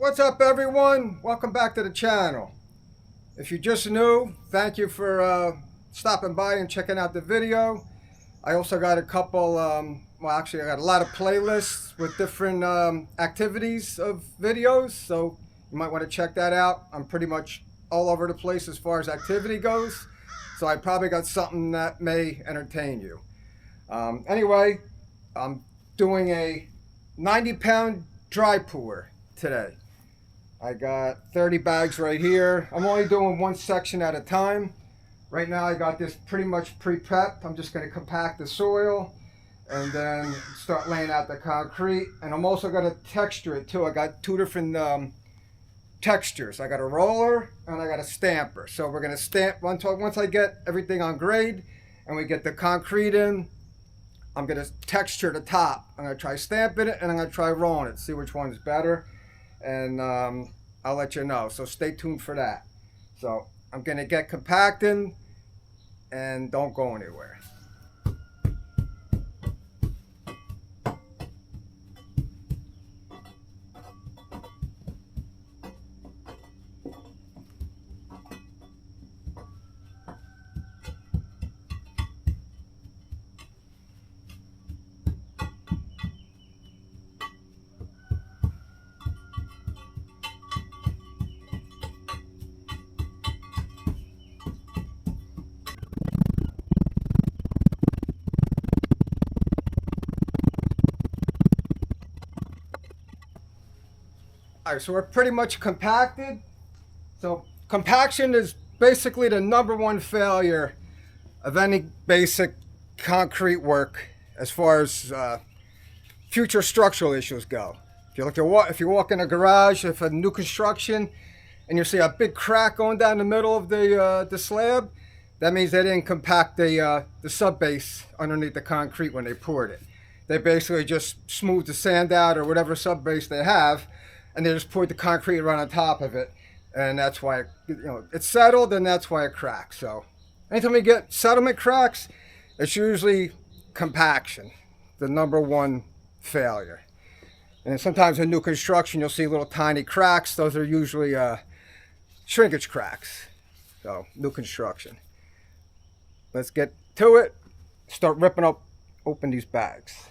What's up, everyone? Welcome back to the channel. If you're just new, thank you for stopping by and checking out the video. I also got a couple, well actually I got a lot of playlists with different activities of videos, so you might want to check that out. I'm pretty much all over the place as far as activity goes, so I probably got something that may entertain you. Anyway, I'm doing a 90-pound dry pour today. I got 30 bags right here. I'm only doing one section at a time. Right now I got this pretty much pre-prepped. I'm just going to compact the soil and then start laying out the concrete. And I'm also going to texture it too. I got two different textures. I got a roller and I got a stamper. So we're going to stamp once I get everything on grade and we get the concrete in. I'm going to texture the top. I'm going to try stamping it and I'm going to try rolling it, see which one's better. And I'll let you know. So stay tuned for that. So I'm going to get compacting and don't go anywhere. Alright, so we're pretty much compacted. So compaction is basically the #1 failure of any basic concrete work as far as future structural issues go. If you walk in a garage, if a new construction, and you see a big crack going down the middle of the slab, that means they didn't compact the sub base underneath the concrete when they poured it. They basically just smoothed the sand out or whatever sub base they have, and they just poured the concrete right on top of it, and that's why it's settled, and that's why it cracks. So anytime we get settlement cracks, it's usually compaction, the #1 failure. And sometimes in new construction you'll see little tiny cracks. Those are usually shrinkage cracks. So new construction. Let's get to it. Start ripping open these bags.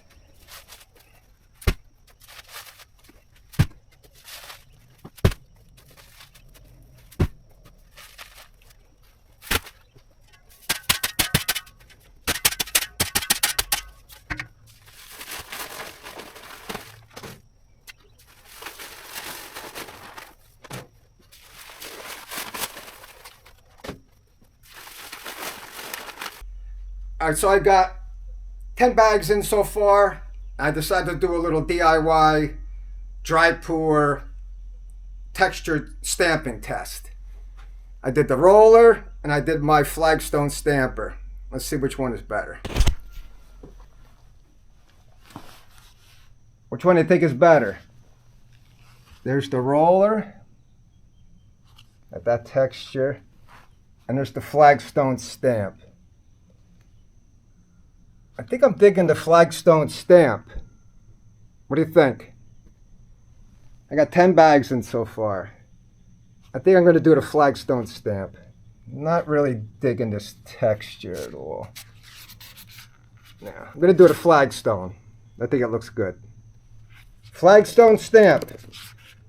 Alright, so I got 10 bags in so far. I decided to do a little DIY dry pour textured stamping test. I did the roller and I did my flagstone stamper. Let's see which one is better. Which one do you think is better? There's the roller at that texture, and there's the flagstone stamp. I think I'm digging the flagstone stamp. What do you think? I got 10 bags in so far. I think I'm going to do the flagstone stamp. Not really digging this texture at all. No, I'm going to do the flagstone. I think it looks good. Flagstone stamp.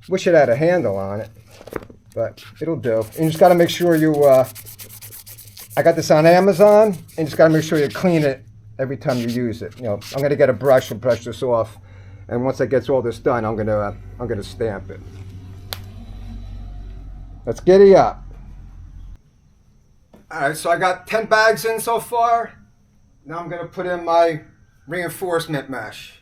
Wish it had a handle on it, but it'll do. And you just got to make sure you, I got this on Amazon, and you just got to make sure you clean it every time you use it. I'm going to get a brush and brush this off, and once I get all this done, I'm going to stamp it. Let's giddy up. All right, so I got 10 bags in so far. Now I'm going to put in my reinforcement mesh.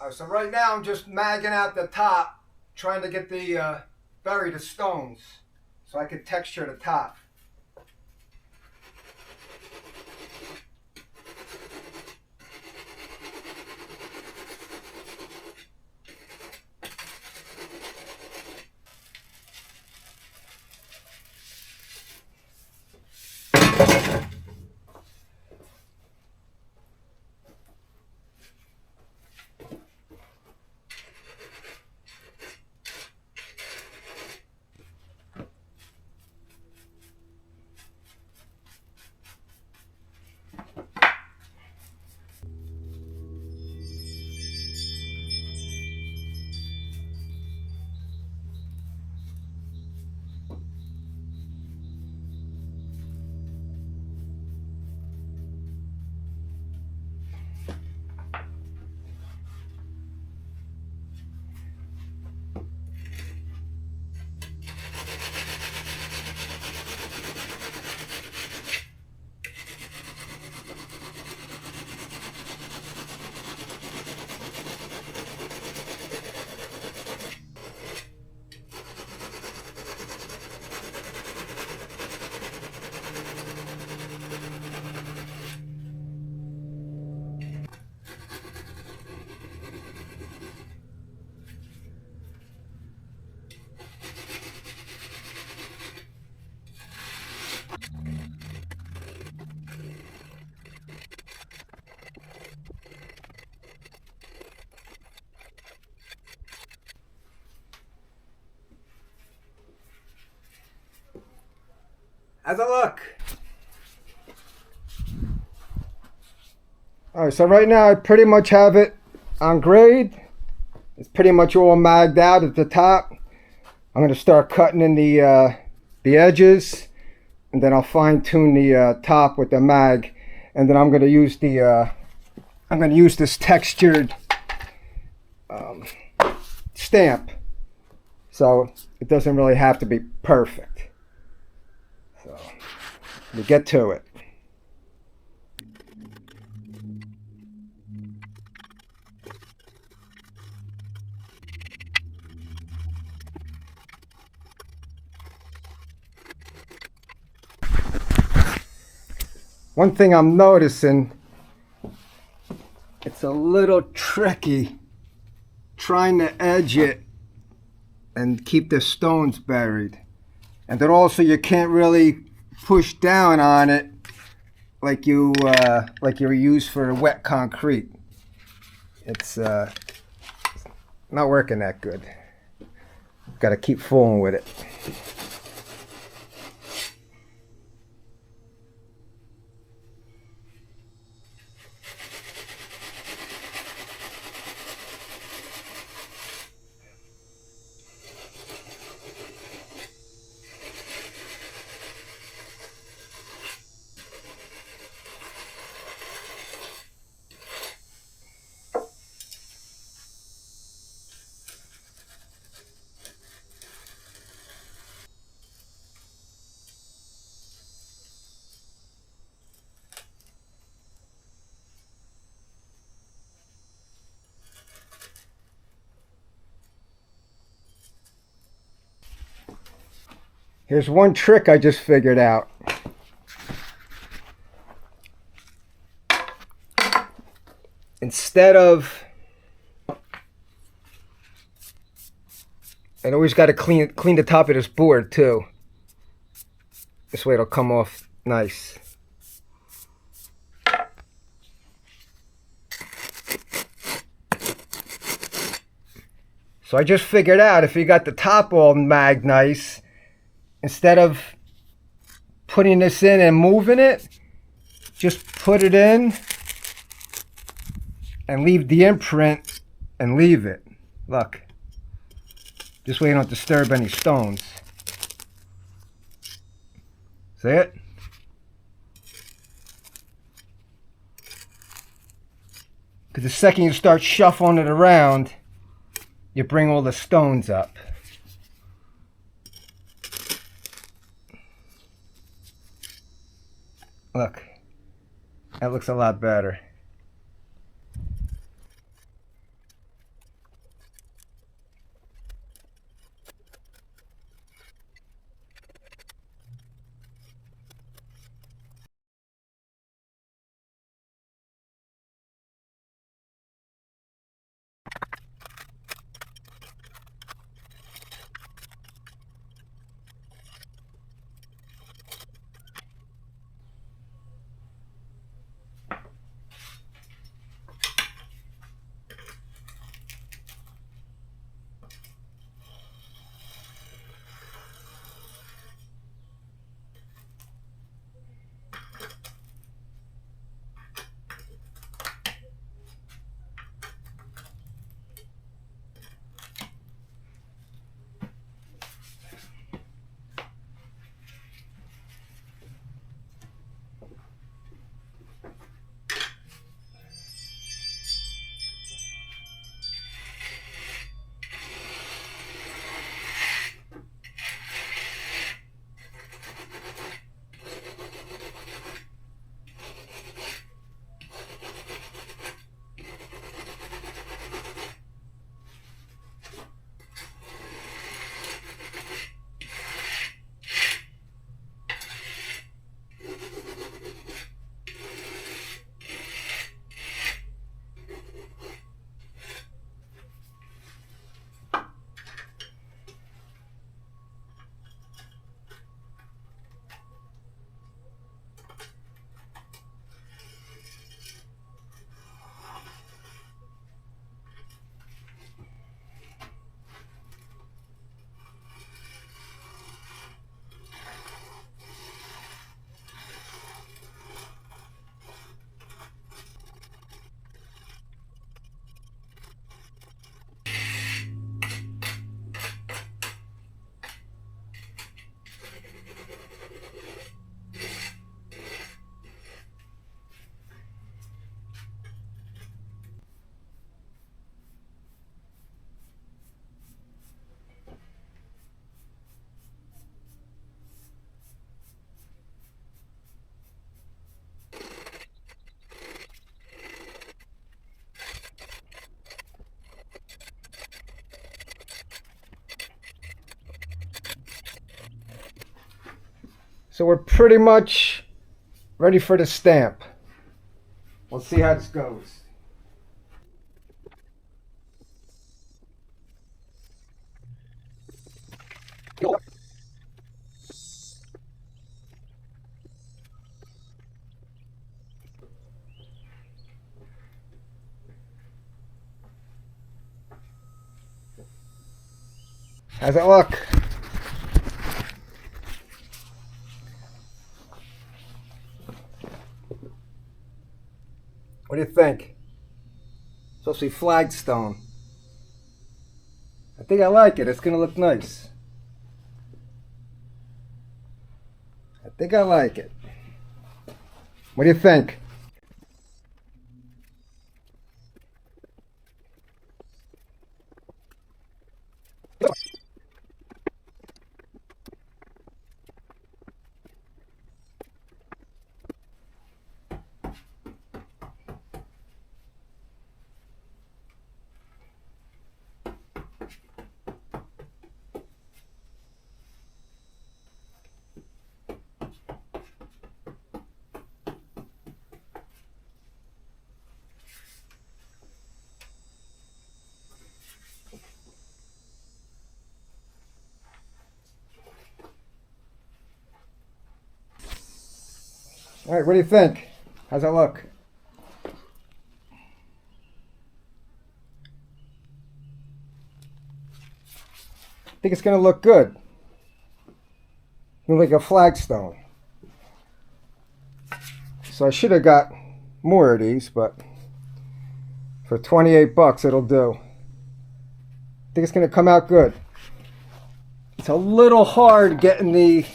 So right now I'm just magging out the top, trying to get the bury the stones so I can texture the top. How's it look? Alright, so right now I pretty much have it on grade. It's pretty much all magged out at the top. I'm going to start cutting in the edges, and then I'll fine tune the top with the mag, and then I'm going to use this textured stamp, so it doesn't really have to be perfect. So we get to it. One thing I'm noticing, it's a little tricky trying to edge it and keep the stones buried. And then also you can't really push down on it like you use for wet concrete. It's not working that good. Got to keep fooling with it. Here's one trick I just figured out. Instead of, and always got to clean the top of this board too. This way it'll come off nice. So I just figured out, if you got the top all mag nice, instead of putting this in and moving it, just put it in and leave the imprint and leave it. Look. This way you don't disturb any stones. See it? Because the second you start shuffling it around, you bring all the stones up. Look, that looks a lot better. So we're pretty much ready for the stamp. We'll see how this goes. How's it look? What do you think? Especially flagstone. I think I like it. It's gonna look nice. I think I like it. What do you think? All right, what do you think? How's that look? I think it's gonna look good. Look like a flagstone. So I should have got more of these, but for 28 bucks it'll do. I think it's gonna come out good. It's a little hard getting the...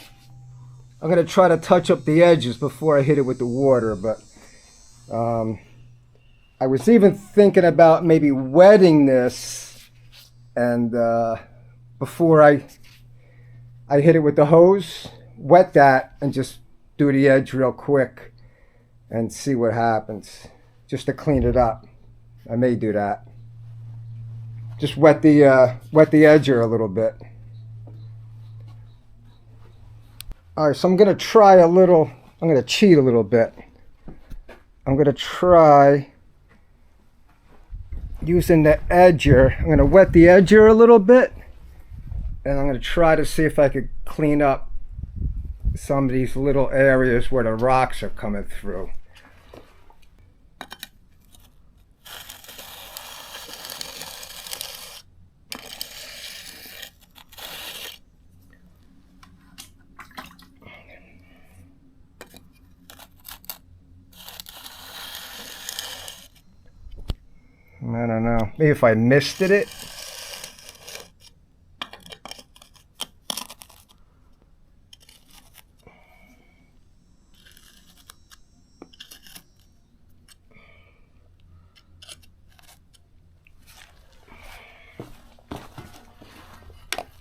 I'm gonna try to touch up the edges before I hit it with the water, but I was even thinking about maybe wetting this and before I hit it with the hose, wet that and just do the edge real quick and see what happens, just to clean it up. I may do that. Just wet the edger a little bit. All right, so I'm gonna try a little. I'm gonna cheat a little bit. I'm gonna try using the edger. I'm gonna wet the edger a little bit, and I'm gonna try to see if I could clean up some of these little areas where the rocks are coming through. I don't know. Maybe if I misted it.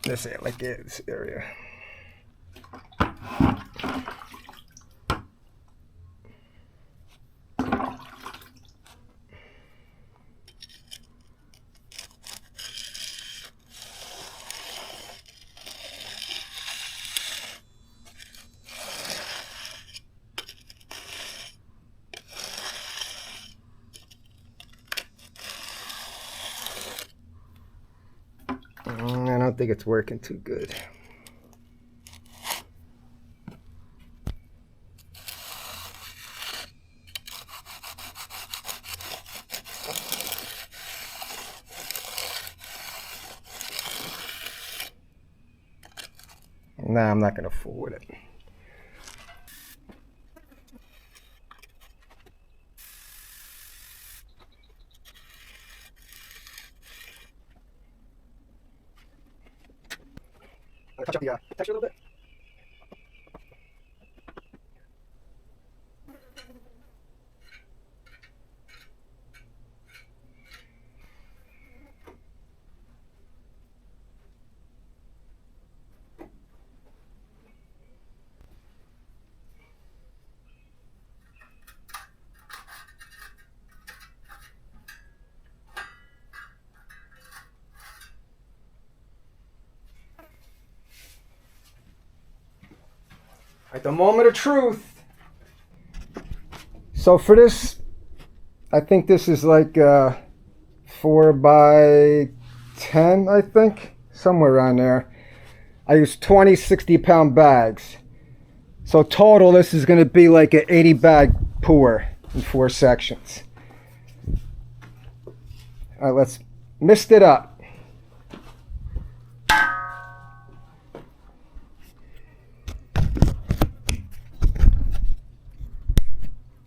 This is like this area. I don't think it's working too good. Nah, I'm not gonna fool with it. Touch up the texture a little bit. At the moment of truth. So for this, I think this is like 4 by 10, I think, somewhere around there. I use 20 60-pound bags. So total, this is going to be like an 80 bag pour in 4 sections. All right, let's mist it up.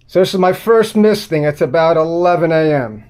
So this is my first misting. It's about 11 a.m.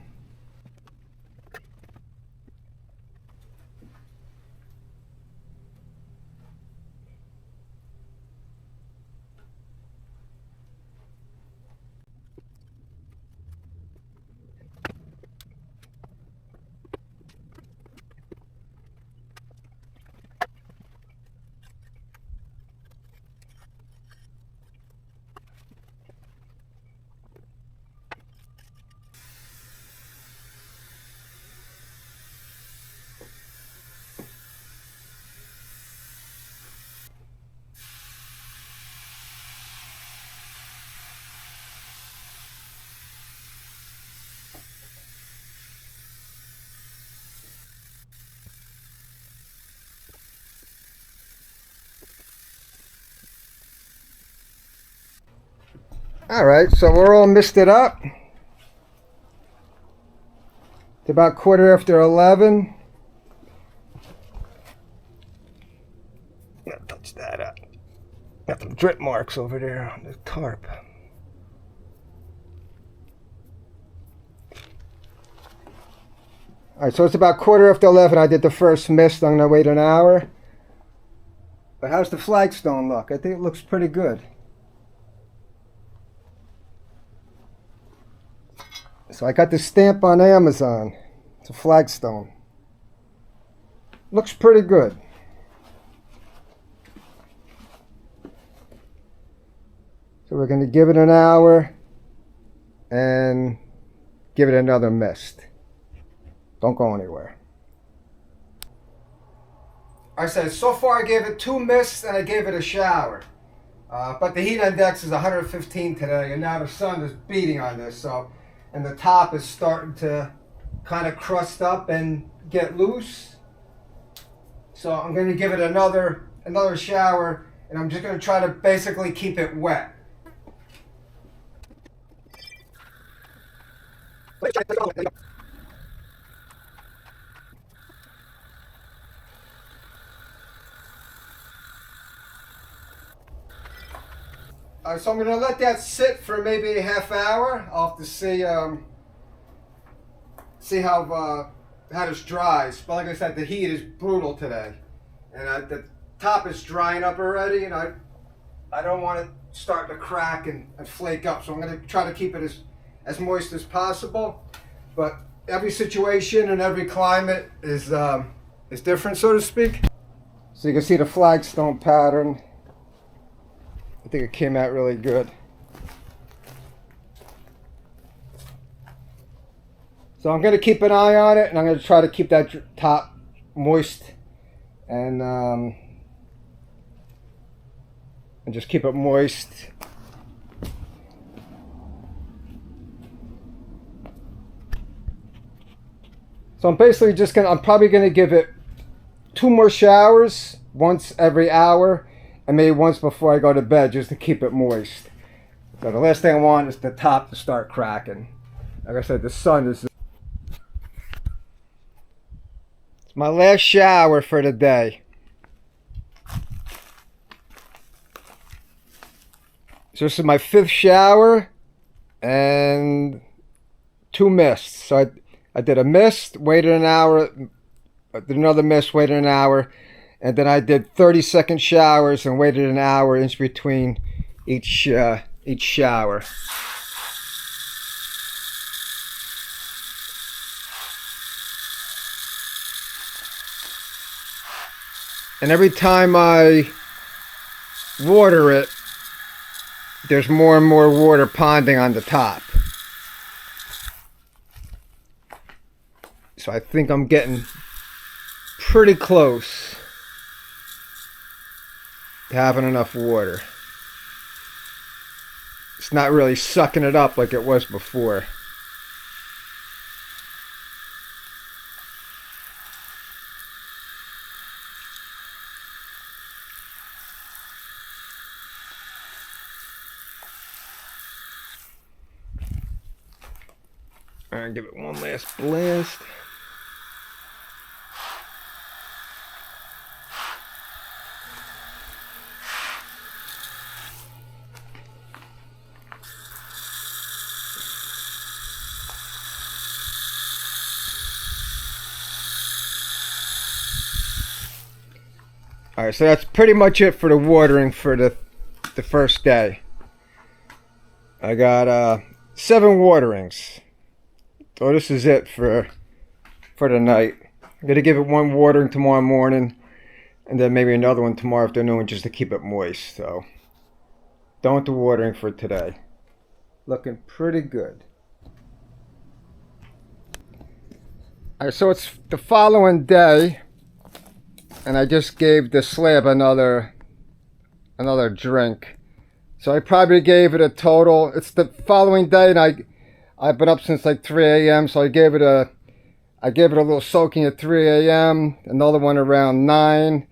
All right, so we're all misted up. It's about 11:15. Not touch that up. Got some drip marks over there on the tarp. All right, so it's about 11:15. I did the first mist. I'm gonna wait an hour. But how's the flagstone look? I think it looks pretty good. So I got this stamp on Amazon. It's a flagstone. Looks pretty good. So we're going to give it an hour and give it another mist. Don't go anywhere. I said so far I gave it 2 mists and I gave it a shower. But the heat index is 115 today, and now the sun is beating on this. And the top is starting to kind of crust up and get loose. So I'm going to give it another shower, and I'm just going to try to basically keep it wet. So I'm going to let that sit for maybe a half hour. I'll have to see how this dries. But like I said, the heat is brutal today, and the top is drying up already, and I don't want it starting to crack and flake up. So I'm going to try to keep it as moist as possible. But every situation and every climate is different, so to speak. So you can see the flagstone pattern. I think it came out really good. So I'm going to keep an eye on it, and I'm going to try to keep that top moist and just keep it moist. So I'm basically I'm probably going to give it 2 more showers, once every hour, and maybe once before I go to bed, just to keep it moist. So the last thing I want is the top to start cracking. Like I said, the sun is... It's my last shower for the day. So this is my 5th shower and 2 mists. So I did a mist, waited an hour, did another mist, waited an hour, and then I did 30-second showers and waited an hour in between each shower. And every time I water it, there's more and more water ponding on the top. So I think I'm getting pretty close to having enough water. It's not really sucking it up like it was before. All right, give it one last blast. All right, so that's pretty much it for the watering for the first day. I got 7 waterings. So this is it for the night. I'm gonna give it one watering tomorrow morning, and then maybe another one tomorrow afternoon just to keep it moist. So done with the watering for today. Looking pretty good. All right, so it's the following day, and I just gave the slab another drink. So I probably gave it a total. It's the following day, and I've been up since like 3 a.m. So I gave it a little soaking at 3 a.m. Another one around 9,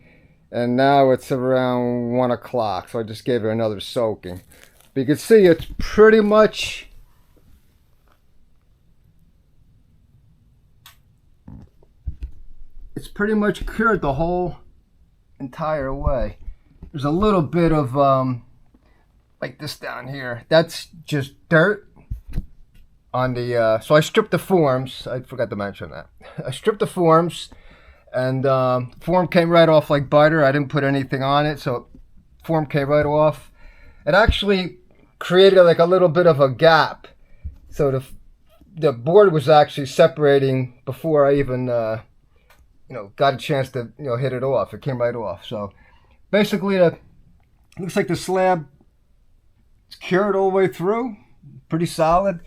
and now it's around 1 o'clock. So I just gave it another soaking. But you can see it's pretty much cured the whole entire way. There's a little bit of like this down here. That's just dirt on the so I stripped the forms. I forgot to mention that. I stripped the forms, and form came right off like butter. I didn't put anything on it, so form came right off. It actually created like a little bit of a gap, so the board was actually separating before I even got a chance to hit it off. It came right off. So basically, looks like the slab is cured all the way through, pretty solid.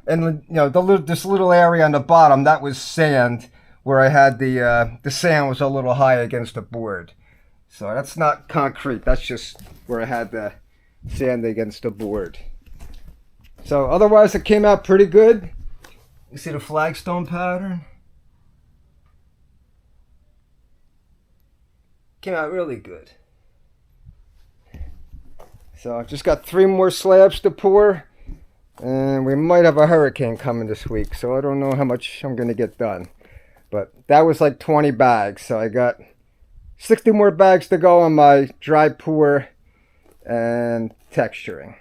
And this little area on the bottom, that was sand, where I had the sand was a little high against the board. So that's not concrete. That's just where I had the sand against the board. So otherwise, it came out pretty good. You see the flagstone pattern? Came out really good. So I've just got 3 more slabs to pour, and we might have a hurricane coming this week, so I don't know how much I'm going to get done. But that was like 20 bags, so I got 60 more bags to go on my dry pour and texturing.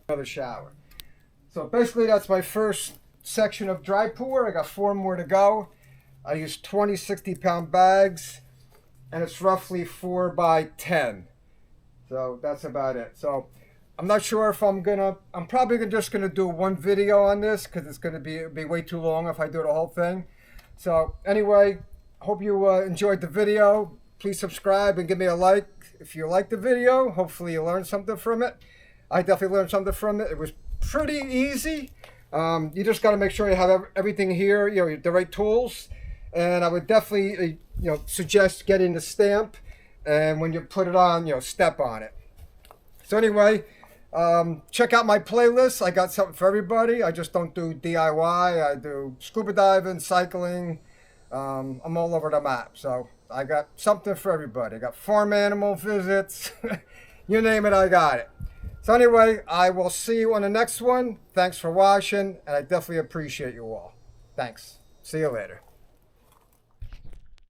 Another shower. So basically that's my first section of dry pour. I got 4 more to go. I used 20 60-pound bags, and it's roughly 4 by 10. So that's about it. So I'm not sure if I'm probably just gonna do one video on this, because it's gonna be way too long if I do the whole thing. So anyway, hope you enjoyed the video. Please subscribe and give me a like if you liked the video. Hopefully you learned something from it. I definitely learned something from it. It was pretty easy. You just got to make sure you have everything here, the right tools. And I would definitely suggest getting the stamp, and when you put it on, step on it. So anyway, check out my playlist. I got something for everybody. I just don't do DIY. I do scuba diving, cycling. I'm all over the map. So I got something for everybody. I got farm animal visits. You name it, I got it. So anyway, I will see you on the next one. Thanks for watching, and I definitely appreciate you all. Thanks. See you later.